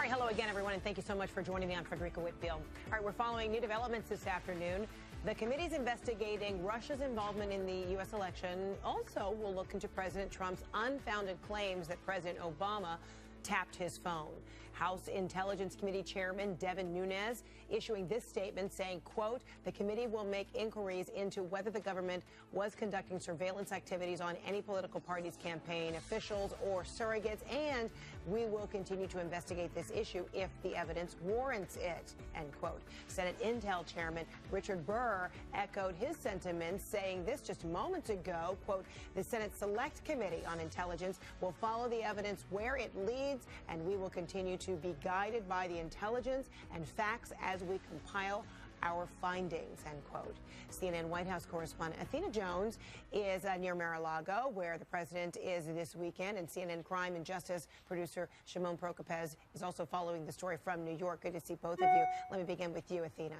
right, hello again, everyone, and thank you so much for joining me. I'm Frederica Whitfield. All right, we're following new developments this afternoon. The committee's investigating Russia's involvement in the U.S. election. Also, will look into President Trump's unfounded claims that President Obama tapped his phone. House Intelligence Committee Chairman Devin Nunes issuing this statement saying, quote, the committee will make inquiries into whether the government was conducting surveillance activities on any political party's campaign officials or surrogates, and we will continue to investigate this issue if the evidence warrants it, end quote. Senate Intel Chairman Richard Burr echoed his sentiments, saying this just moments ago, quote, the Senate Select Committee on Intelligence will follow the evidence where it leads, and we will continue to be guided by the intelligence and facts as we compile our findings, end quote. CNN White House correspondent Athena Jones is near Mar-a-Lago, where the president is this weekend, and CNN Crime and Justice producer Shimon Prokopez is also following the story from New York. Good to see both of you. Let me begin with you, Athena.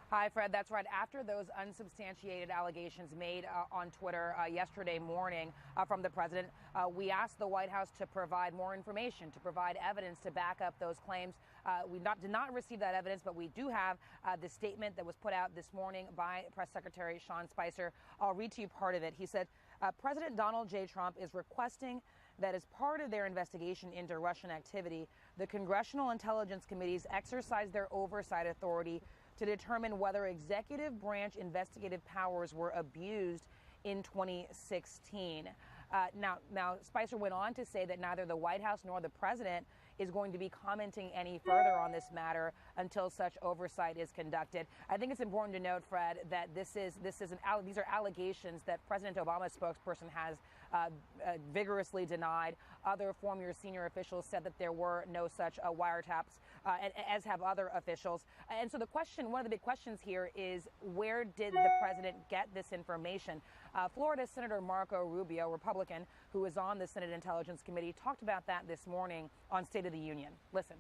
Hi, Fred. That's right. After those unsubstantiated allegations made on Twitter yesterday morning from the president, we asked the White House to provide more information, to provide evidence to back up those claims. We did not receive that evidence, but we do have the statement that was put out this morning by Press Secretary Sean Spicer. I'll read to you part of it. He said, President Donald J. Trump is requesting that as part of their investigation into Russian activity, the Congressional Intelligence Committees exercise their oversight authority to determine whether executive branch investigative powers were abused in 2016. Now, Spicer went on to say that neither the White House nor the president is going to be commenting any further on this matter until such oversight is conducted. I think it's important to note, Fred, that these are allegations that President Obama's spokesperson has vigorously denied. Other former senior officials said that there were no such wiretaps, as have other officials. And so one of the big questions here is, where did the president get this information? Florida Senator Marco Rubio, Republican, who is on the Senate Intelligence Committee, talked about that this morning on State of the Union. Listen.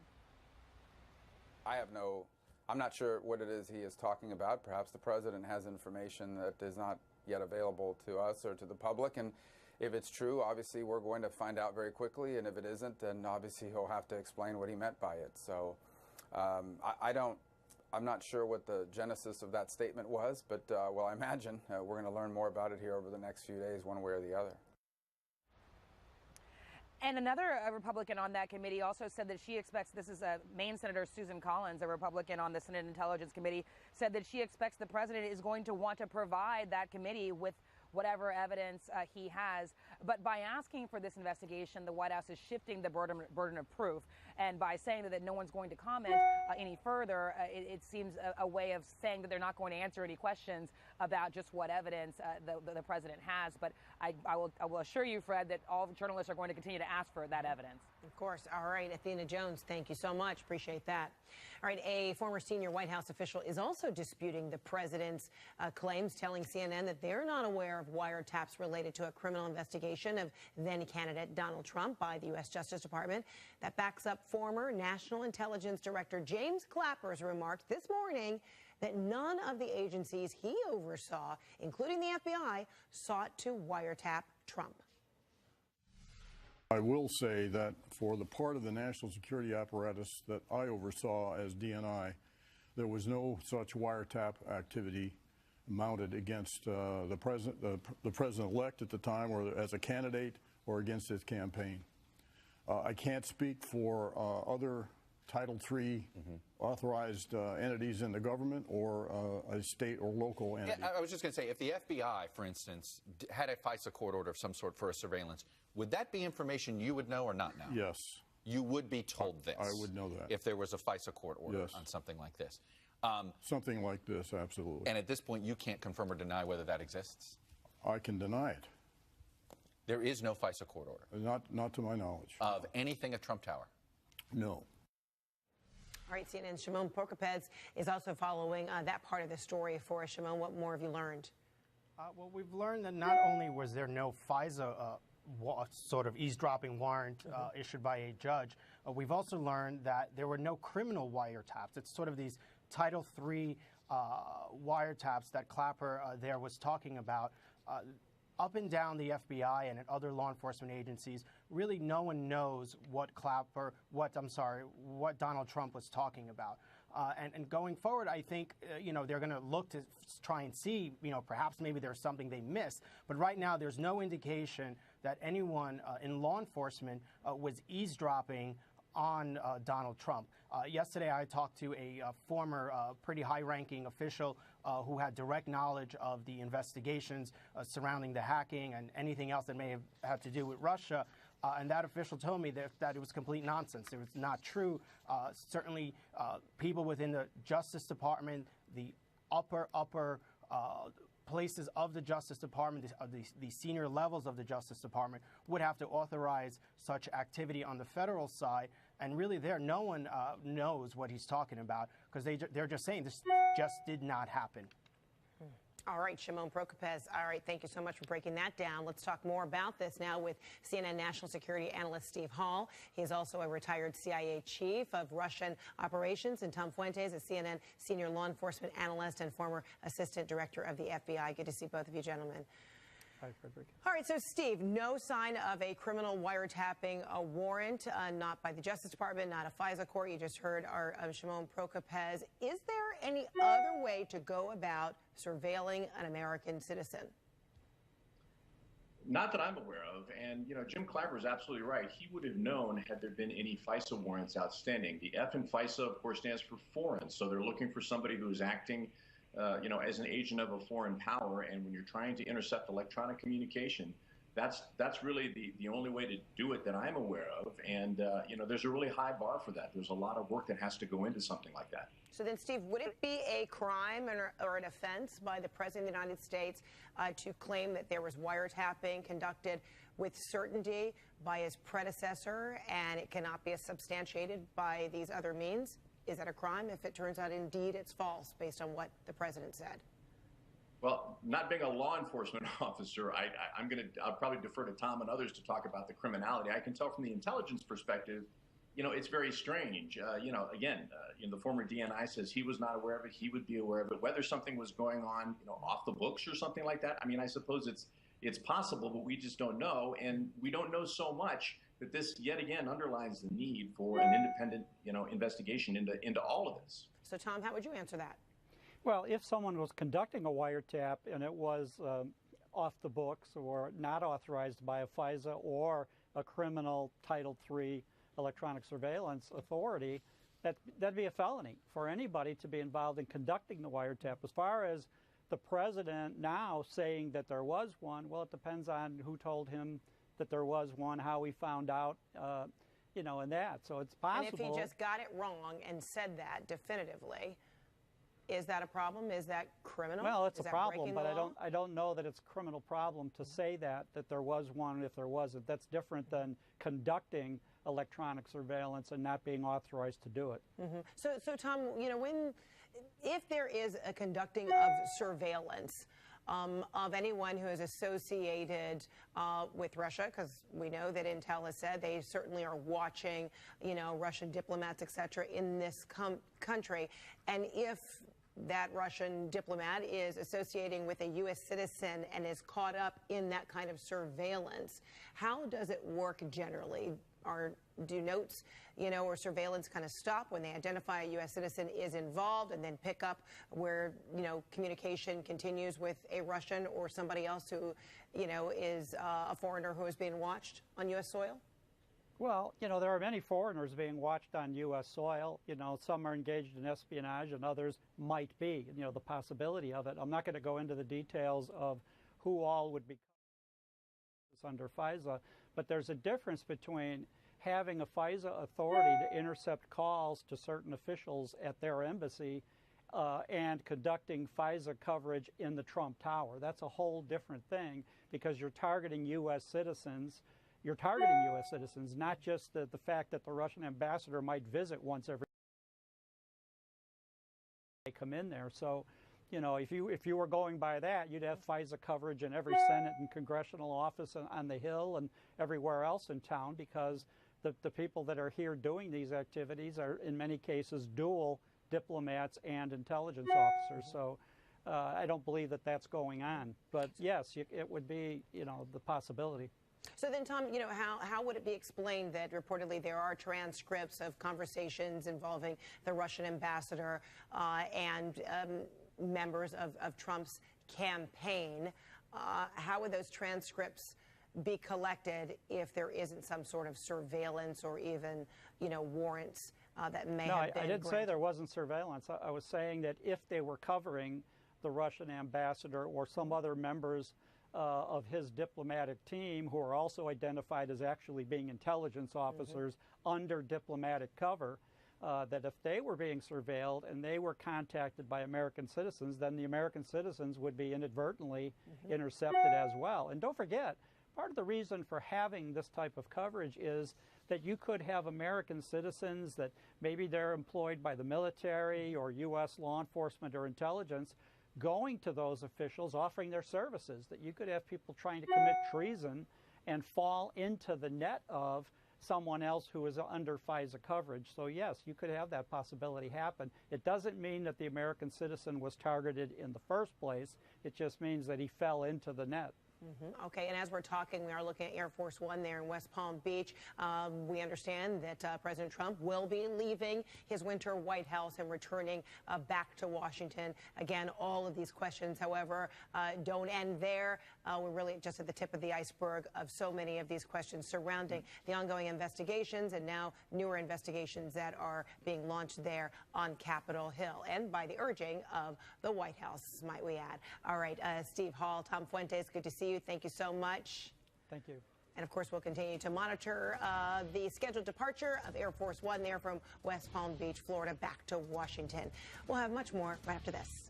I'm not sure what it is he is talking about. Perhaps the president has information that is not yet available to us or to the public. And if it's true, obviously we're going to find out very quickly. And if it isn't, then obviously he'll have to explain what he meant by it. So I'm not sure what the genesis of that statement was, but well, I imagine we're going to learn more about it here over the next few days, one way or the other. And another Republican on that committee also said that she expects, this is Maine Senator Susan Collins, a Republican on the Senate Intelligence Committee, said that she expects the president is going to want to provide that committee with whatever evidence he has. But by asking for this investigation, the White House is shifting the burden of proof. And by saying that no one's going to comment any further, it seems a way of saying that they're not going to answer any questions about just what evidence the president has. But I will assure you, Fred, that all the journalists are going to continue to ask for that evidence. Of course. All right. Athena Jones, thank you so much. Appreciate that. All right. A former senior White House official is also disputing the president's claims, telling CNN that they're not aware of wiretaps related to a criminal investigation of then-candidate Donald Trump by the U.S. Justice Department. That backs up former National Intelligence Director James Clapper's remarks this morning that none of the agencies he oversaw, including the FBI, sought to wiretap Trump. I will say that for the part of the national security apparatus that I oversaw as DNI, there was no such wiretap activity mounted against the president-elect at the time, or as a candidate, or against his campaign. I can't speak for other Title III authorized entities in the government or a state or local entity. Yeah, I was just going to say, if the FBI, for instance, had a FISA court order of some sort for a surveillance, would that be information you would know or not know? Yes. You would be told this? I would know that. If there was a FISA court order yes. on something like this? Something like this, absolutely. And at this point, you can't confirm or deny whether that exists? I can deny it. There is no FISA court order? Not to my knowledge. Of anything at Trump Tower? No. All right, CNN's Shimon Prokopez is also following that part of the story for us. Shimon, what more have you learned? Well, we've learned that not only was there no FISA sort of eavesdropping warrant issued by a judge, we've also learned that there were no criminal wiretaps. It's sort of these Title III wiretaps that Clapper there was talking about. up and down the FBI and at other law enforcement agencies, really no one knows what Donald Trump was talking about. And going forward, I think, they're going to look to try and see, perhaps maybe there's something they missed. But right now, there's no indication that anyone in law enforcement was eavesdropping on Donald Trump. Yesterday, I talked to a former pretty high-ranking official who had direct knowledge of the investigations surrounding the hacking and anything else that may have had to do with Russia. And that official told me that it was complete nonsense. It was not true. Certainly, people within the Justice Department, the upper places of the Justice Department, the senior levels of the Justice Department would have to authorize such activity on the federal side. And really no one knows what he's talking about, because they're just saying this just did not happen. All right, Shimon Prokupecz. All right, thank you so much for breaking that down. Let's talk more about this now with CNN national security analyst Steve Hall. He is also a retired CIA chief of Russian operations, and Tom Fuentes, a CNN senior law enforcement analyst and former assistant director of the FBI. Good to see both of you, gentlemen. Hi, Frederick. All right, so Steve, no sign of a criminal wiretapping warrant, not by the Justice Department, not a FISA court. You just heard our Shimon Prokupecz. Is there any other way to go about surveilling an American citizen? Not that I'm aware of. And, Jim Clapper is absolutely right. He would have known had there been any FISA warrants outstanding. The F in FISA, of course, stands for foreign. So they're looking for somebody who's acting as an agent of a foreign power. And when you're trying to intercept electronic communication, that's really the only way to do it that I'm aware of. And, there's a really high bar for that. There's a lot of work that has to go into something like that. So then, Steve, would it be a crime or an offense by the President of the United States to claim that there was wiretapping conducted with certainty by his predecessor and it cannot be substantiated by these other means? Is that a crime if it turns out indeed it's false based on what the president said? Well, not being a law enforcement officer, I'll probably defer to Tom and others to talk about the criminality. I can tell from the intelligence perspective, it's very strange. The former DNI says he was not aware of it. He would be aware of it. Whether something was going on, off the books or something like that. I suppose it's possible, but we just don't know. And we don't know so much that this yet again underlines the need for an independent, investigation into all of this. So, Tom, how would you answer that? Well, if someone was conducting a wiretap and it was off the books or not authorized by a FISA or a criminal Title III electronic surveillance authority, that'd be a felony for anybody to be involved in conducting the wiretap. As far as the president now saying that there was one, well, it depends on who told him that there was one, how he found out, and that. So it's possible. And if he just got it wrong and said that definitively, is that a problem? Is that criminal? Well, it's a problem, but I I don't know that it's a criminal problem to say that there was one if there wasn't. That's different than conducting electronic surveillance and not being authorized to do it. Mm-hmm. So Tom, if there is a conducting of surveillance of anyone who is associated with Russia, because we know that Intel has said they certainly are watching, Russian diplomats, et cetera, in this country, and if that Russian diplomat is associating with a U.S. citizen and is caught up in that kind of surveillance, how does it work generally? Do notes, or surveillance kind of stop when they identify a U.S. citizen is involved and then pick up where, communication continues with a Russian or somebody else who, is a foreigner who is being watched on U.S. soil? Well, there are many foreigners being watched on U.S. soil. Some are engaged in espionage and others might be, the possibility of it. I'm not going to go into the details of who all would be under FISA, but there's a difference between having a FISA authority to intercept calls to certain officials at their embassy and conducting FISA coverage in the Trump Tower. That's a whole different thing because you're targeting U.S. citizens. You're targeting U.S. citizens, not just the fact that the Russian ambassador might visit once every they come in there. So, if you were going by that, you'd have FISA coverage in every Senate and congressional office on the Hill and everywhere else in town because the people that are here doing these activities are, in many cases, dual diplomats and intelligence officers. So I don't believe that that's going on. But yes, it would be, the possibility. So then, Tom, how would it be explained that reportedly there are transcripts of conversations involving the Russian ambassador and members of Trump's campaign? How would those transcripts be collected if there isn't some sort of surveillance or even, warrants that may have been I didn't granted? say there wasn't surveillance. I was saying that if they were covering the Russian ambassador or some other members of his diplomatic team who are also identified as actually being intelligence officers under diplomatic cover, that if they were being surveilled and they were contacted by American citizens, then the American citizens would be inadvertently intercepted as well. And don't forget, part of the reason for having this type of coverage is that you could have American citizens that maybe they're employed by the military or U.S. law enforcement or intelligence going to those officials offering their services, that you could have people trying to commit treason and fall into the net of someone else who is under FISA coverage. So yes, you could have that possibility happen. It doesn't mean that the American citizen was targeted in the first place. It just means that he fell into the net. Okay, and as we're talking, we are looking at Air Force One there in West Palm Beach. We understand that President Trump will be leaving his winter White House and returning back to Washington. Again, all of these questions, however, don't end there. We're really just at the tip of the iceberg of so many of these questions surrounding the ongoing investigations and now newer investigations that are being launched there on Capitol Hill and by the urging of the White House, might we add. All right, Steve Hall, Tom Fuentes, good to see you. Thank you so much. Thank you. And of course, we'll continue to monitor the scheduled departure of Air Force One there from West Palm Beach, Florida, back to Washington. We'll have much more right after this.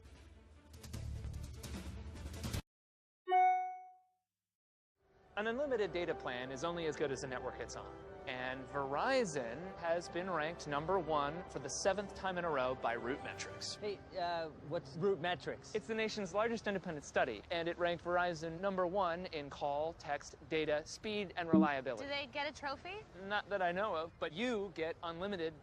An unlimited data plan is only as good as the network it's on. And Verizon has been ranked #1 for the 7th time in a row by RootMetrics. Hey, what's RootMetrics? It's the nation's largest independent study, and it ranked Verizon #1 in call, text, data, speed, and reliability. Do they get a trophy? Not that I know of, but you get unlimited